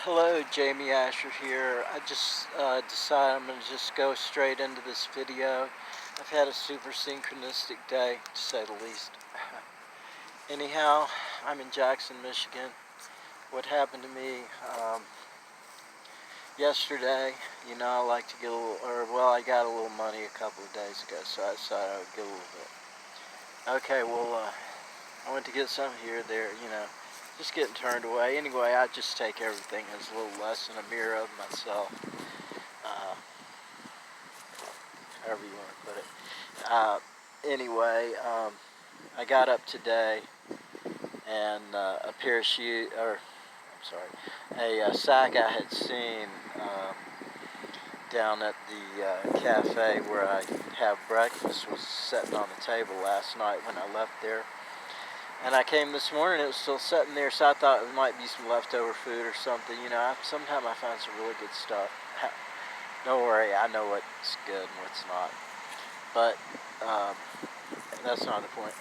Hello, Jamie Asher here. I just decided I'm going to just go straight into this video. I've had a super synchronistic day, to say the least. Anyhow, I'm in Jackson, Michigan. What happened to me yesterday, I like to get a little, I got a little money a couple of days ago, so I decided I would get a little bit. Okay, I went to get some here, there, just getting turned away. Anyway, I just take everything as a little lesson, a mirror of myself, however you want to put it. Anyway, I got up today, and a parachute, a sack I had seen down at the cafe where I have breakfast was sitting on the table last night when I left there. And I came this morning, it was still sitting there, so I thought it might be some leftover food or something. Sometimes I find some really good stuff. Don't worry, I know what's good and what's not. But that's not the point.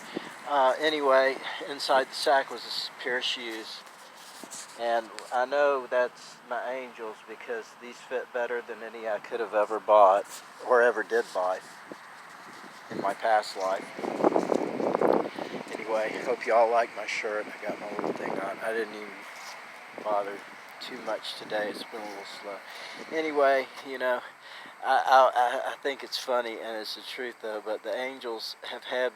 Anyway, inside the sack was a pair of shoes. And I know that's my Angels because these fit better than any I could have ever bought or ever did buy in my past life. Anyway, hope y'all like my shirt. I got my little thing on. I didn't even bother too much today. It's been a little slow. Anyway, I think it's funny, and it's the truth though, but the Angels have had,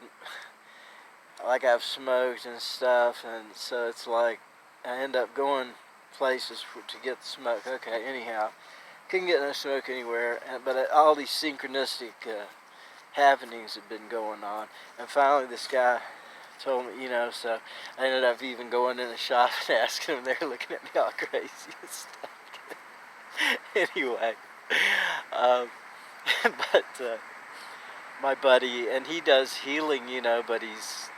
I've smoked and stuff, and so it's like I end up going places to get the smoke. Okay, anyhow, couldn't get no smoke anywhere, but all these synchronistic happenings have been going on, and finally this guy told me, so I ended up even going in a shop and asking them. They're looking at me all crazy and stuff. Anyway, but my buddy, and he does healing, but he's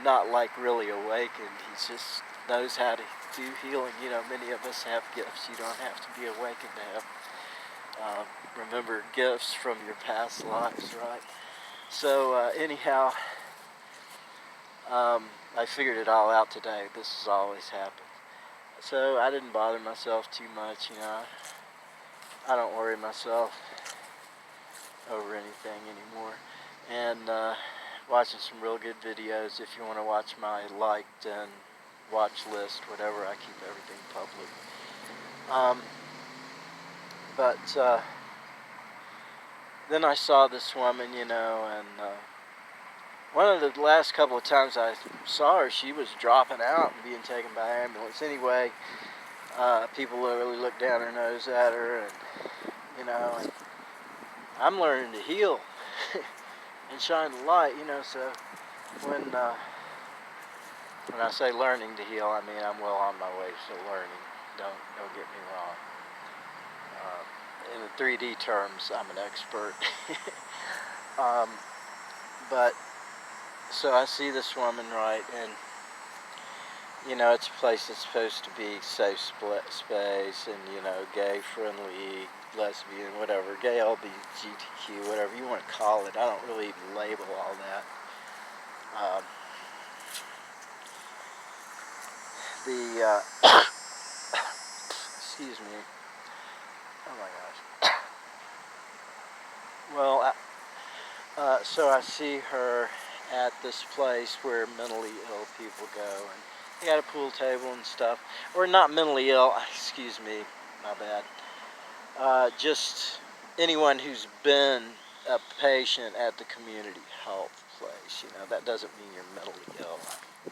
not like really awakened. He just knows how to do healing. Many of us have gifts. You don't have to be awakened to have remember gifts from your past lives, right? So anyhow, I figured it all out today. This has always happened. So I didn't bother myself too much, I don't worry myself over anything anymore. And watching some real good videos. If you want to watch my liked and watch list, whatever, I keep everything public. But then I saw this woman, and one of the last couple of times I saw her, she was dropping out and being taken by ambulance. Anyway, people really looked down their nose at her, and and I'm learning to heal and shine the light, so when I say learning to heal, I mean I'm well on my way to learning. Don't get me wrong. In the 3D terms, I'm an expert. But so I see this woman, right, and it's a place that's supposed to be safe space and gay friendly, lesbian, whatever, gay, LGBTQ, whatever you want to call it. I don't really label all that. Excuse me. Oh my gosh. Well, so I see her at this place where mentally ill people go, and they got a pool table and stuff. Or not mentally ill, excuse me, my bad. Just anyone who's been a patient at the community health place, that doesn't mean you're mentally ill.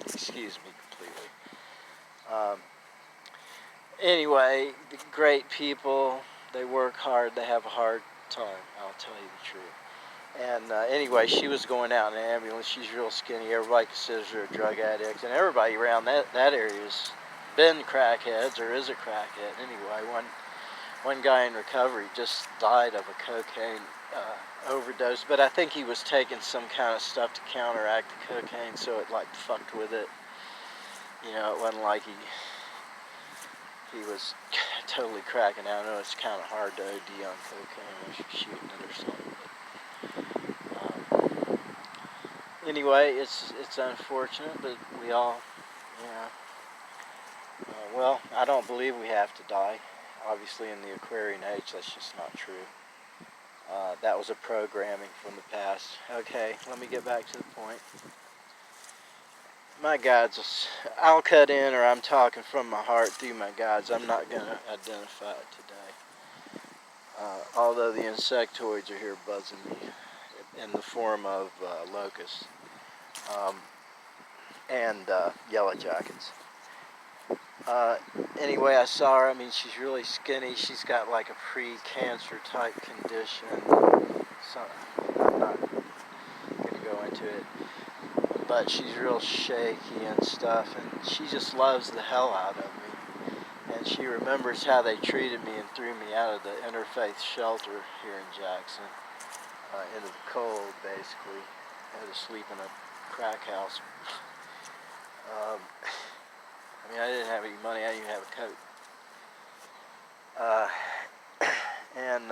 Excuse me completely. Anyway, great people, they work hard, they have a hard time, I'll tell you the truth. And anyway, she was going out in an ambulance. She's real skinny. Everybody considers her a drug addict, and everybody around that area's been crackheads or is a crackhead. Anyway, one guy in recovery just died of a cocaine overdose, but I think he was taking some kind of stuff to counteract the cocaine, so it like fucked with it. It wasn't like he was totally cracking out. I know it's kind of hard to OD on cocaine unless you're shooting it or something. Anyway, it's unfortunate, but we all, Well, I don't believe we have to die. Obviously, in the Aquarian age, that's just not true. That was a programming from the past. Okay, let me get back to the point. My guides, I'll cut in, or I'm talking from my heart through my guides. I'm not going to identify it today. Although the insectoids are here buzzing me in the form of locusts and yellow jackets. Anyway, I saw her. I mean, she's really skinny. She's got like a pre-cancer type condition. So I'm not going to go into it. But she's real shaky and stuff, and she just loves the hell out of me. And she remembers how they treated me and threw me out of the interfaith shelter here in Jackson, into the cold, basically. I had to sleep in a crack house. I mean, I didn't have any money. I didn't even have a coat. And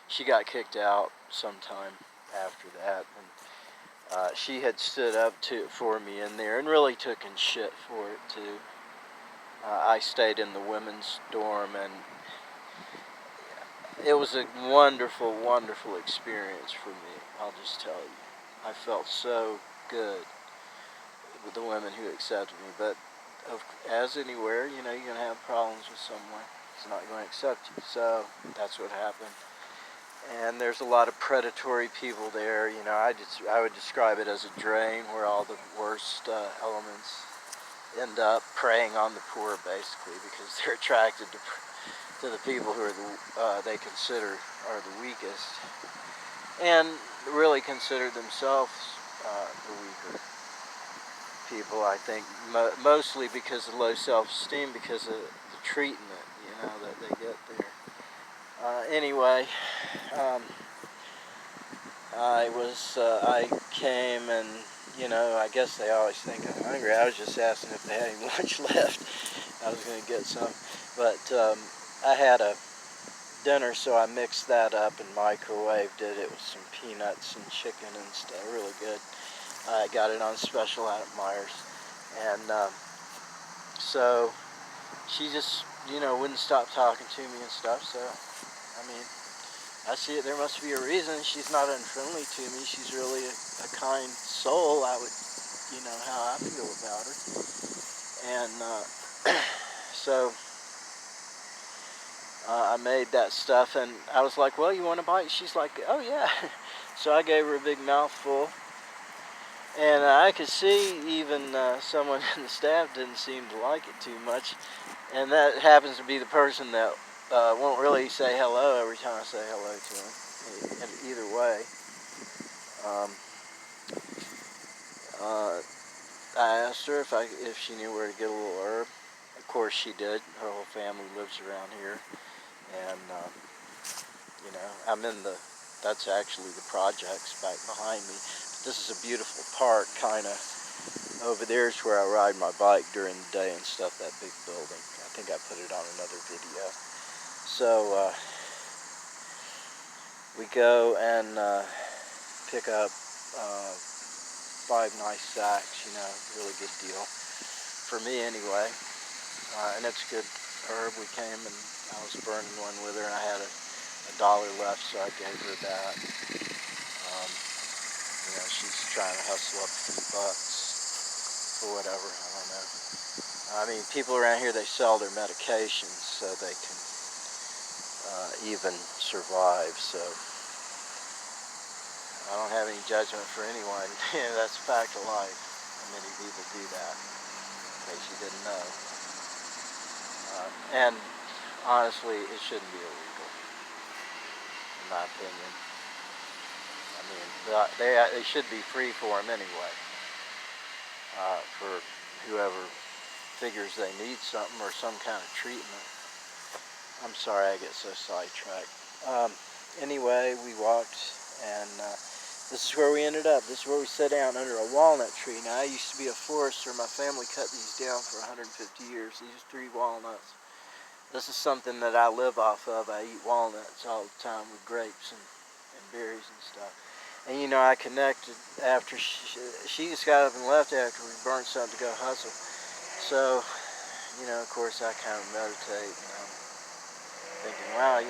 she got kicked out sometime after that. And she had stood up for me in there and really took in shit for it, too. I stayed in the women's dorm, and it was a wonderful, wonderful experience for me, I'll just tell you. I felt so good with the women who accepted me, but as anywhere, you know, you're going to have problems with someone who's not going to accept you, so that's what happened. And there's a lot of predatory people there. You know, I would describe it as a drain where all the worst elements end up preying on the poor, basically, because they're attracted to the people who are they consider are the weakest, and really consider themselves the weaker people. I think mostly because of low self-esteem, because of the treatment, you know, that they get there. Anyway, I came, and, you know, I guess they always think I'm hungry. I was just asking if they had any lunch left. I was going to get some, but I had a dinner, so I mixed that up and microwaved it. It was some peanuts and chicken and stuff, really good. I got it on special out at Myers, and so she just, you know, wouldn't stop talking to me and stuff. So, I mean, I see it. There must be a reason. She's not unfriendly to me. She's really a kind soul. I would, you know, how I feel about her. And so I made that stuff, and I was like, well, you want a bite? She's like, oh, yeah. So I gave her a big mouthful. And I could see even someone in the staff didn't seem to like it too much. And that happens to be the person that won't really say hello every time I say hello to him. And either way. I asked her if she knew where to get a little herb. Of course she did. Her whole family lives around here. And, you know, that's actually the projects back behind me. This is a beautiful park, kind of. Over there is where I ride my bike during the day and stuff, that big building. I think I put it on another video. So, we go and pick up 5 nice sacks, you know, really good deal. For me, anyway. And it's good herb. We came, and I was burning one with her, and I had a dollar left, so I gave her that. You know, she's trying to hustle up a few bucks for whatever, I don't know. I mean, people around here, they sell their medications so they can even survive, so I don't have any judgment for anyone. That's a fact of life. Many people do that, in case you didn't know. And honestly, it shouldn't be illegal, in my opinion. I mean, they should be free for them anyway, for whoever figures they need something or some kind of treatment. I'm sorry I get so sidetracked. Anyway, we walked, and this is where we ended up. This is where we sat down under a walnut tree. Now, I used to be a forester. My family cut these down for 150 years. These 3 walnuts. This is something that I live off of. I eat walnuts all the time with grapes and berries and stuff. And, you know, I connected after she just got up and left after we burned something to go hustle. So, of course I kind of meditate, and I'm thinking, wow,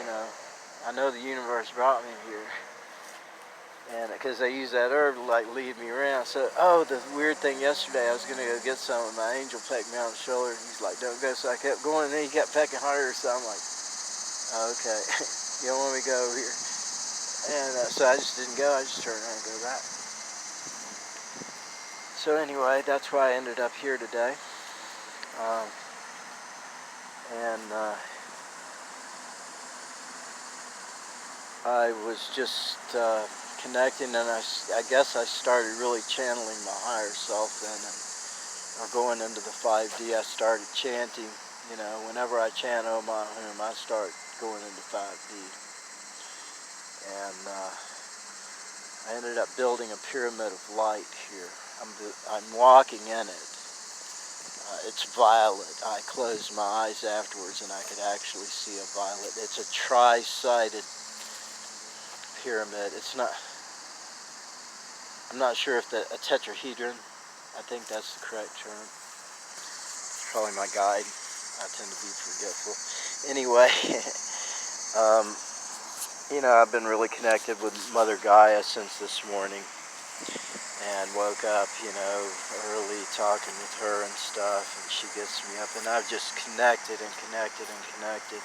I know the universe brought me here. And because they use that herb to like lead me around. So, the weird thing yesterday, I was going to go get some, and my angel pecked me on the shoulder, and he's like, don't go. So I kept going, and then he kept pecking harder. So I'm like, oh, okay, you don't want me to go over here. And so I just didn't go. I just turned around and go back. So anyway, that's why I ended up here today. And I was just connecting, and I guess I started really channeling my higher self then, or going into the 5D. I started chanting. Whenever I chant Om Ahum, I start going into 5D. And I ended up building a pyramid of light here. I'm walking in it. It's violet. I closed my eyes afterwards and I could actually see a violet. It's a tri-sided pyramid. I'm not sure if a tetrahedron, I think that's the correct term. It's probably my guide. I tend to be forgetful. Anyway, I've been really connected with Mother Gaia since this morning, and woke up, early, talking with her and stuff, and she gets me up, and I've just connected and connected and connected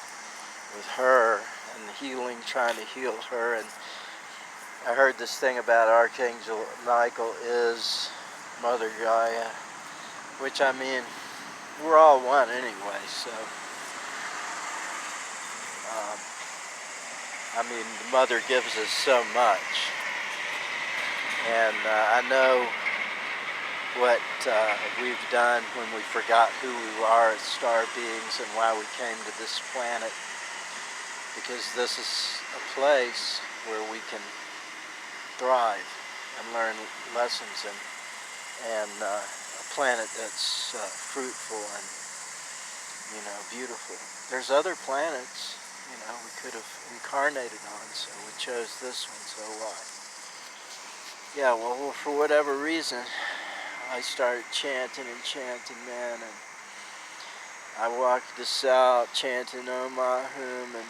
with her, and the healing, trying to heal her. And I heard this thing about Archangel Michael is Mother Gaia, which, we're all one anyway, so, the Mother gives us so much, and I know what we've done when we forgot who we are as star beings and why we came to this planet, because this is a place where we can thrive and learn lessons, and a planet that's fruitful and beautiful. There's other planets we could have incarnated on, so we chose this one. So why? Yeah, well, for whatever reason, I started chanting and chanting, man, and I walked this out, chanting Om Ahum, and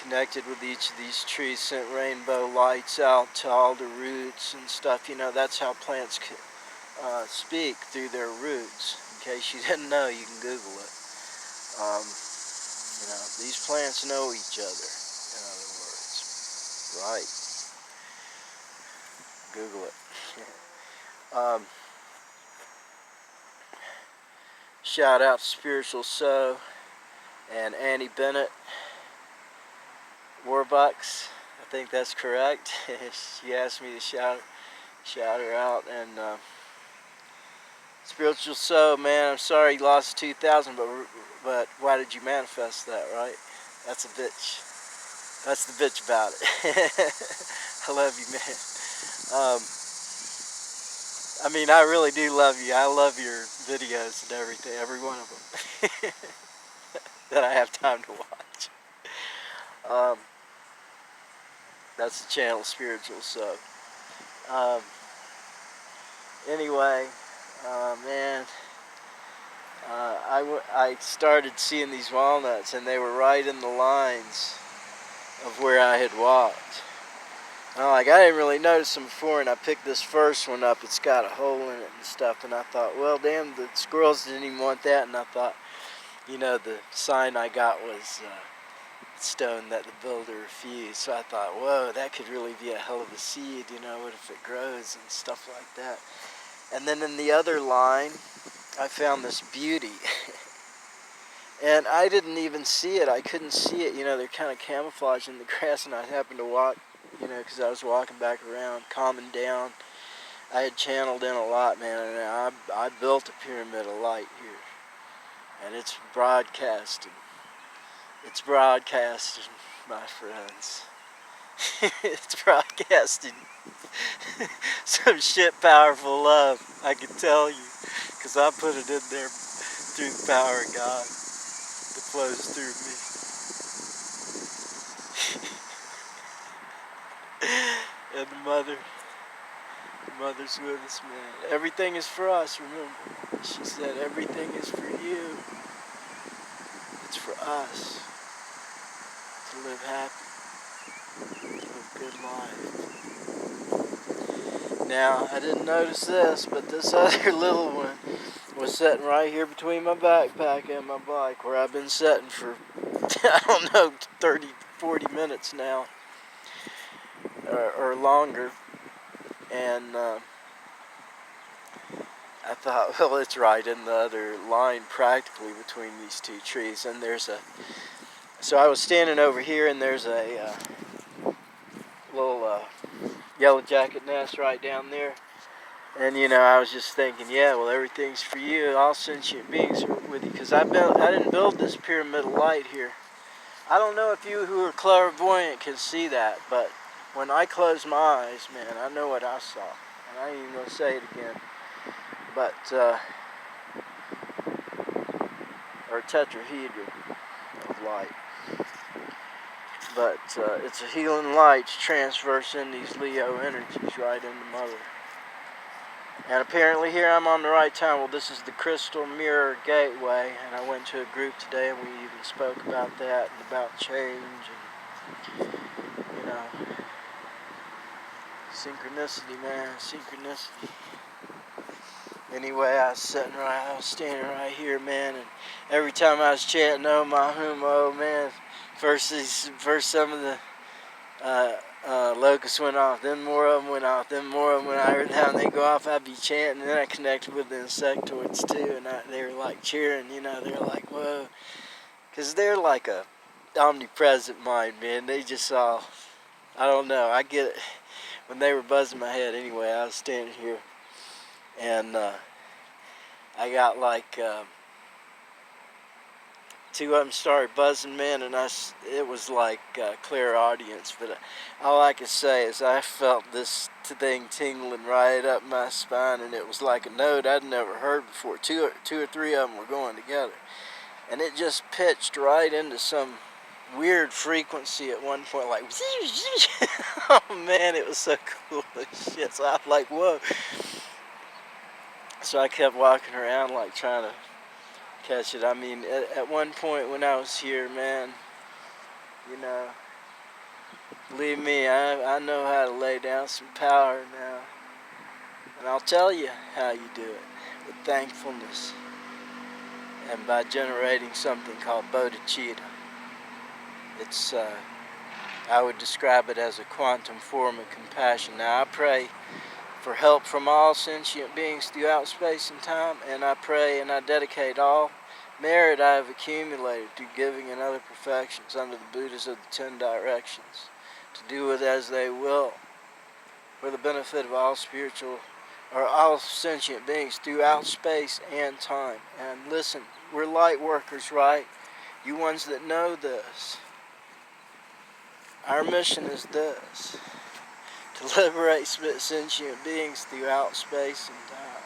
connected with each of these trees, sent rainbow lights out to all the roots and stuff. That's how plants speak, through their roots. In case you didn't know, you can Google it. These plants know each other, in other words. Right. Google it. Shout out to Spiritual Soul and Annie Bennett Warbucks. I think that's correct. She asked me to shout her out. And Spiritual Soul, man, I'm sorry you lost 2,000, but why did you manifest that, right? That's a bitch. That's the bitch about it. I love you, man. I really do love you. I love your videos and everything, every one of them that I have time to watch. That's the channel, Spiritual Soul. Anyway, man, I started seeing these walnuts, and they were right in the lines of where I had walked. I didn't really notice them before, and I picked this first one up. It's got a hole in it and stuff, and I thought, well, damn, the squirrels didn't even want that. And I thought, the sign I got was stone that the builder refused. So I thought, whoa, that could really be a hell of a seed, what if it grows and stuff like that. And then in the other line, I found this beauty. And I didn't even see it. I couldn't see it. They're kind of camouflaged in the grass, and I happened to walk, because I was walking back around, calming down. I had channeled in a lot, man, and I built a pyramid of light here. And it's broadcasting. It's broadcasting, my friends. It's broadcasting some shit powerful love, I can tell you. Because I put it in there through the power of God that flows through me. And the Mother's with us, man. Everything is for us, remember. She said everything is for you. It's for us to live happy, to live a good life. Now, I didn't notice this, but this other little one was sitting right here between my backpack and my bike, where I've been sitting for, I don't know, 30, 40 minutes now, or longer. And I thought, well, it's right in the other line practically between these two trees. And so I was standing over here, and there's a little yellow jacket nest right down there. And, I was just thinking, yeah, well, everything's for you. All sentient beings are with you. Because I didn't build this pyramidal light here. I don't know if you who are clairvoyant can see that, but when I close my eyes, man, I know what I saw. And I ain't even going to say it again. But, or tetrahedron of light. But it's a healing light to transverse in these Leo energies right into Mother. And apparently here I'm on the right time. Well, this is the Crystal Mirror Gateway, and I went to a group today, and we even spoke about that and about change and, synchronicity, man, synchronicity. Anyway, I was standing right here, man, and every time I was chanting, oh my whom, oh man, first some of the locusts went off, then more of them went off, then more of them, when I heard how they go off, I'd be chanting, and then I connected with the insectoids too, and they were like cheering, they were like, whoa, because they're like a omnipresent mind, man. They just all, I don't know, I get it. When they were buzzing my head, anyway, I was standing here, and I got like two of them started buzzing, man, and it was like clear audience. But all I could say is I felt this thing tingling right up my spine, and it was like a note I'd never heard before. Two or three of them were going together, and it just pitched right into some weird frequency at one point, like oh man, it was so cool as shit. So I was like, whoa. So I kept walking around like trying to catch it. I mean, at one point when I was here, man, believe me, I know how to lay down some power now. And I'll tell you how you do it, with thankfulness and by generating something called bodhichitta. It's, I would describe it as a quantum form of compassion. Now, I pray for help from all sentient beings throughout space and time, and I pray and I dedicate all merit I have accumulated through giving and other perfections under the Buddhas of the 10 directions, to do with as they will, for the benefit of all all sentient beings throughout space and time. And listen, we're light workers, right? You ones that know this. Our mission is this: to liberate sentient beings throughout space and time.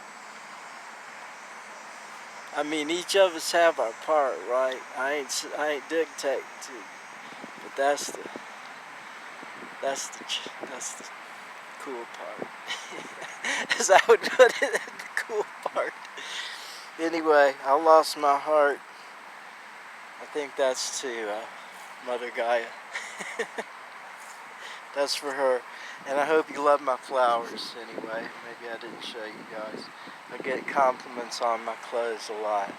I mean, each of us have our part, right? I ain't dictating to you, but that's the cool part. As I would put it, the cool part. Anyway, I lost my heart. I think that's to Mother Gaia. That's for her. And I hope you love my flowers anyway. Maybe I didn't show you guys. I get compliments on my clothes a lot.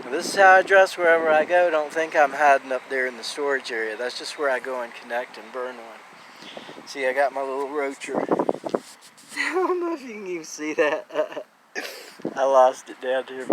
And this is how I dress wherever I go. Don't think I'm hiding up there in the storage area. That's just where I go and connect and burn one. See, I got my little roacher. I don't know if you can even see that. I lost it down here.